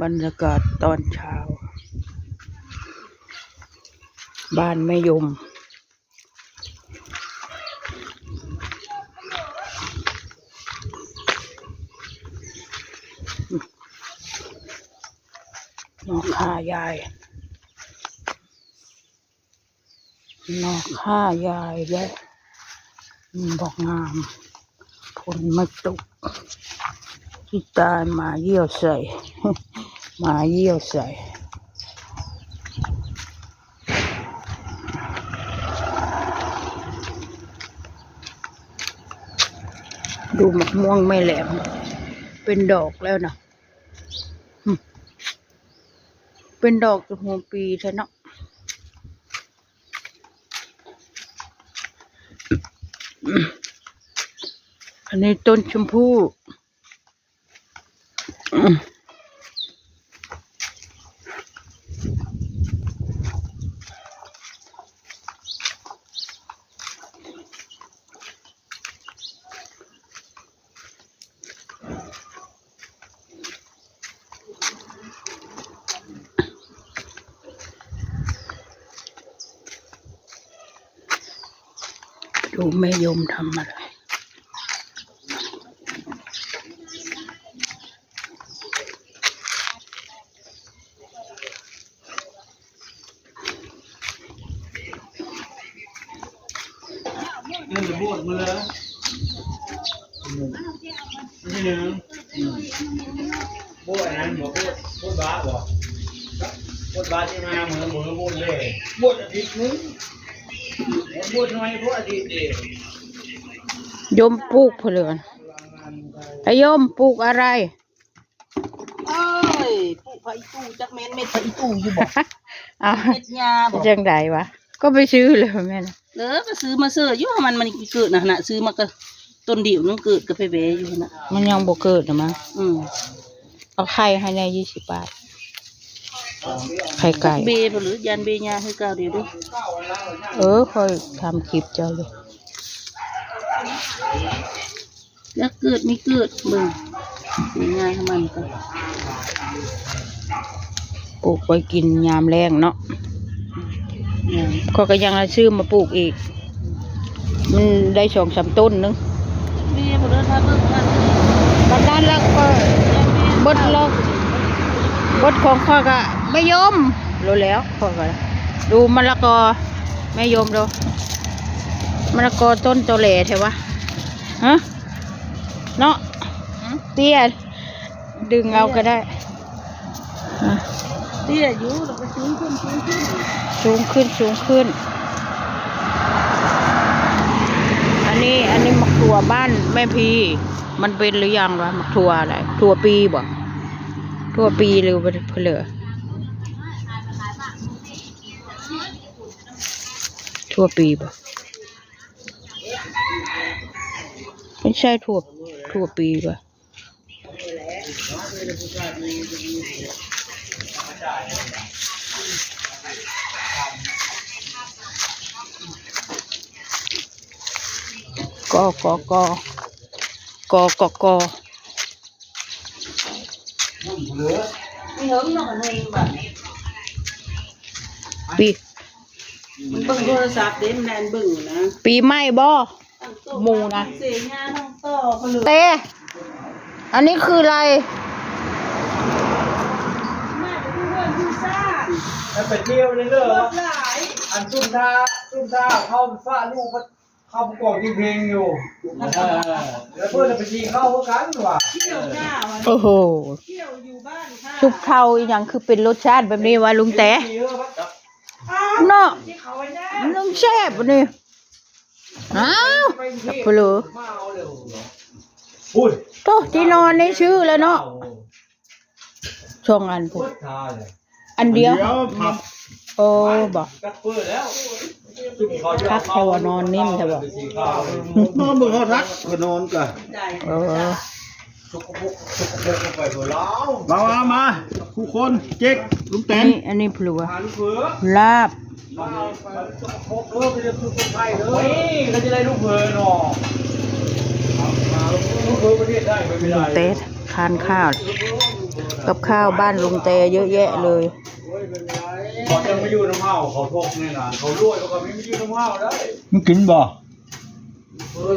บรรยากาศตอนเช้าบ้านแม่ยมนอกข้ายายนอกข้ายายและบอกงามผลไม่ตกที่ตายมาเยี่ยวใส่ มาเยี่ยวใส่ดูมะม่วงไม่แหลมเป็นดอกแล้วนะเป็นดอกจะหัวปีใช่เนาะอันนี้ต้นชมพู่ดูแม่ยมทำอะไรเล่นจะบวชมาเลยนี่หนึ่งบวชนั้นบอกบวชบ้าบอกบวชบ้าที่มาเหมือนบวชเลยบวชอาทิตย์นึงบวชน้อยบวชอาทิตย์เดียวย มปลูกเพลินไอยมปลูกอะไรเอ้ยปลูกไผ่ตู้จักเม็ดเม็ดไผ่ตู้อยู่บ่ เอา เม็ดยาบ่ จังไดวะก็ไปซื้อเลยแม่นะ ก็ซื้อมาเสื้ออยู่มันเกิดนะขณะซื้อมาก็ต้นเดียวนึงเกิดก็ไปแวอยู่นะ มันยังบ่เกิดนะมั้ง เอาไข่ให้ใน20 บาทไข่ไก่ เบบ่หรือยันเบยาให้ก้าวเดียวเด้อ ค่อยทำคลิปเจ้าเลย แล้วเกิดไม่เกิดเบิ่งสิง่ายให้มันก็ ปลูกไว้กินยามแรงเนาะก็ยังซื้อมาปลูกอีกมันได้2-3 ต้นนึง เบบ่เด้อถ้าเบิ่งกัน บัดนั้นแล้วก็บดลอกบดของข้อก็ไม่ยอมรู้แล้วข้อก็ดูมะละกอไม่ยอมดูมะละกอต้นโตแหล่ใช่ปะฮะเนาะเตี้ยดึงเอาก็ได้ เตี้ยอยู่แล้วก็สูงขึ้น สูงขึ้นอันนี้มะถั่วบ้านแม่พีมันเป็นหรือยังวะมะถั่วอะไรถั่วปีบ่ถั่วปีหรือเพลือถั่วปีบ่ไม่ใช่ถั่วปีบ่กมีเฮิงเนาะมันเองบัด ปี มันเบิ่งโทรศัพท์เด้มันแน่นเบิ่งนะ ปีใหม่บ่หมูนะ เสียงานน้องต่อเขาเลย เต้อันนี้คืออะไร แล้วไปเที่ยวเลยเด้อ รถหลาย อันจุ่มท่าเข้าฟ้าลูกเข้าประกอบเพลงอยู่แล้วเพื่อนไปจีเข้ากันว่ะ เที่ยวหน้าวัน โอ้โห เที่ยวอยู่บ้านค่ะ ชุบเทาอีหยังคือเป็นรสชาติแบบนี้วะลุงแต่เนาะลุงแซ่บนี่อ้าวเปลือ พูด โตที่นอนในชื่อแล้วเนาะช่องอันพูดอันเดียวโอ้บอก กัดเปื้อแล้ว พักแค่ว่านอนนิ่มใช่บ่ นอนเบิ่งเขาทักก็นอนกัน เออ ชุกไปหัวล้า มาทุกคนเจ๊กลุงแตน อันนี้เปลือ หาลูกเผือ ลาบ ไปจะชุกไปเลยเขาจะได้ลูกเผือหนอลูกเผือประเทศได้ไม่ได้ เต๊ดทานข้าว กับข้าวบ้านลุงแต่เยอะแยะเลย เขาจะมาอยู่น้ำเฮาเขาทกนี่นะเขารวยเขาก็ไม่มาอยู่น้ำเฮาได้ มึงกินบ่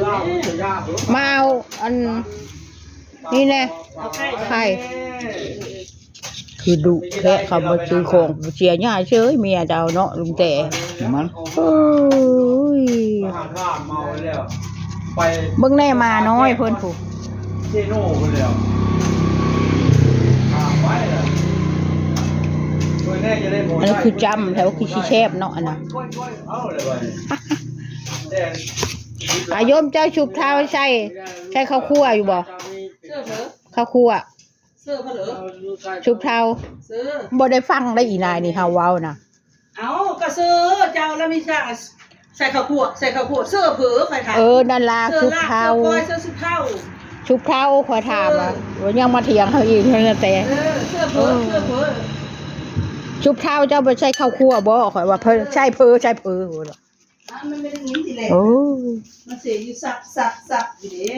ลาบมันจะยากหรือ มาเอาอันนี่แน่ไข่คือดุแค่คำว่าซื้อของเสียง่ายเฉยเมียเจ้าเนาะลุงแต่ เดี๋ยวมัน โอ้ย หาข้ามเมาแล้วไป เบิ่งแน่มาน้อยเพิ่นผูก เซโน่ไปแล้วข้ามไว้แล้วช่วยแน่จะได้หมด อันนี้คือจำแถวคือชีแชบเนาะอันน่ะ เอาเลยไปแต่ อายมเจ้าชุบเท้าใช่ข้าวคั่วอยู่บ่ เสื้อเผลอ ข้าวคั่ว เสื้อเผลอ ชุบเท้า เสื้อ บ่ได้ฟังได้อีนายนี่เฮาเว้านะ เอาก็ซื้อเจ้าแล้วมีสั่งใส่ข้าวคั่วเสื้อเผลอใครถาม นั่นล่ะ เสื้ ชุ อบ ลาก เท้า เสื้อก้อยเสื้อสุดเท้า ชุบเท้าขอยถามว่ายังมาเถียงเขาอีกนั่นแต่ เสื้อเผลอชุบเท้าเจ้าบ่ใช่ข้าวคั่วบ่ข่อยว่าเพิ่นใช่เพ้อมันไม่ได้ยินทีแรก โอ้ มันเสียอยู่สับอยู่ดิ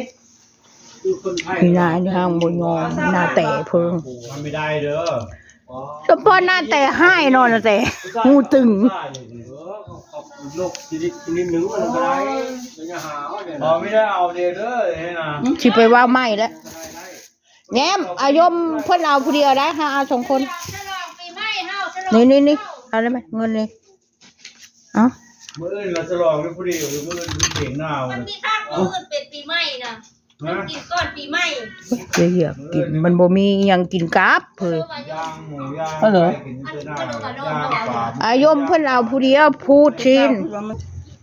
คือคนไทย พี่นายนี่ห้างบ่ยอมหน้าแต่เพิ่ง มันไม่ได้เด้อ สมพรหน้าแต่ให้นอนแต่งูตึง โลกชนิดหนึ่งมันก็ได้พอไม่ได้เอาเด้อเนี่ยนะ สิไปว่าไม่แล้วแง้มอายมเพิ่นเอาผู้เดียวได้หาเอา2คนนี่เอาได้ไหมเงินนี่เอ้า เมื่ออื่นเราจะลองไม่พอดีหรือเมื่ออื่นเก่งหน้า มันมีทางอื่นเป็นปีใหม่นะมันกินก่อนปีใหม่ เหี้ยกินมันบ่มีหยังกินกับเพิ่น ย่างหมูย่างกินเสื้อหน้าย่างปลา อายมเพิ่นเอาผู้เดียวพูดชิน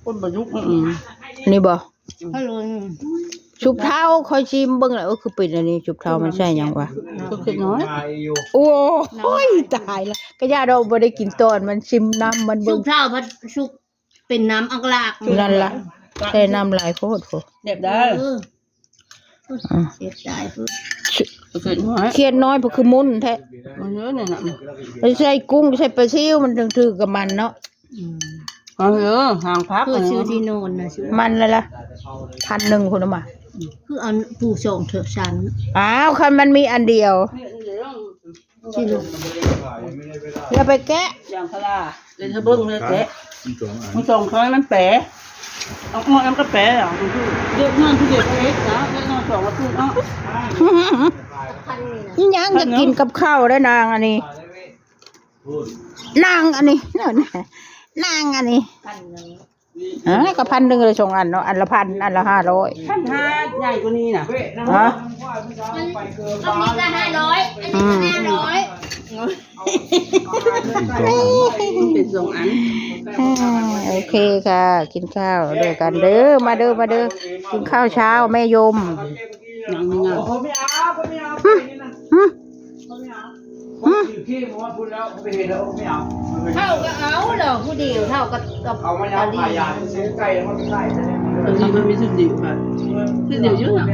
คนประยุกต์ นี่บ่ ฮัลโหล ชุบเท้าคอยชิมเบิ่งแล้วคือเป็นอันนี้ชุบเท้ามันใช่หยังวะ ก็คือน้อย อยู่ โอ้ยตายแล้วก็ย่าเราบ่ได้กินตอนมันชิมน้ำมัน ชุ เบิ่ง กเท่ามันชุกเป็นน้ำอักลาก นั่นล่ะใส่น้ำหลายโพดโพ เด็บได้ เสียใจเพื่อ ก็คือน้อย เครียดน้อยเพราะคือมุนแท้ มันเยอะเนี่ยนะ ไม่ใช่กุ้งใช่ปลาซิวมันถึงถือกับมันเนาะ เยอะห่างพัก เพื่อชื่อที่โนนนะชื่อ มันแล้วล่ะ1,000คนเอามา เพื่อเอาผู้ส่งเถอะฉัน อ้าวคันมันมีอันเดียว ที่ลูก อย่าไปแกะ อย่างพลาเลยเธอเบิ้งเลยแกะมันส่งครั้งนั้นแปะเอาเงินมันก็แปะอ่ะมันคือเด็กเงินที่เด็กเล็กนะเด็กเงินสองวันคือเนาะ พันนี่นะ ยังจะกินกับข้าวได้นางอันนี้นางอันนี้นางอันนี้ พันหนึ่ง ก็1,000เลย2อันเนาะอันละ1,000อันละ500 ท่านห้าใหญ่กว่านี้น่ะ ฮะ อันนี้ก็500อันนี้ก็500 มันเป็นสองอัน โอเคค่ะ กินข้าวด้วยกันเด้อมาเด้อกินข้าวเช้าแม่ยม ยังไม่งาม ไม่เอาไม่เอาขี้ผมว่าพูดแล้วไปเห็นแล้วไม่เอา เท่าก็เอาเหรอผู้เดียวเท่ากับ เอาไม่เอาพยายามซื้อไก่แล้วมันไม่ได้ ตอนนี้มันมีสุดดิบค่ะสุดดิบเยอะอ่ะ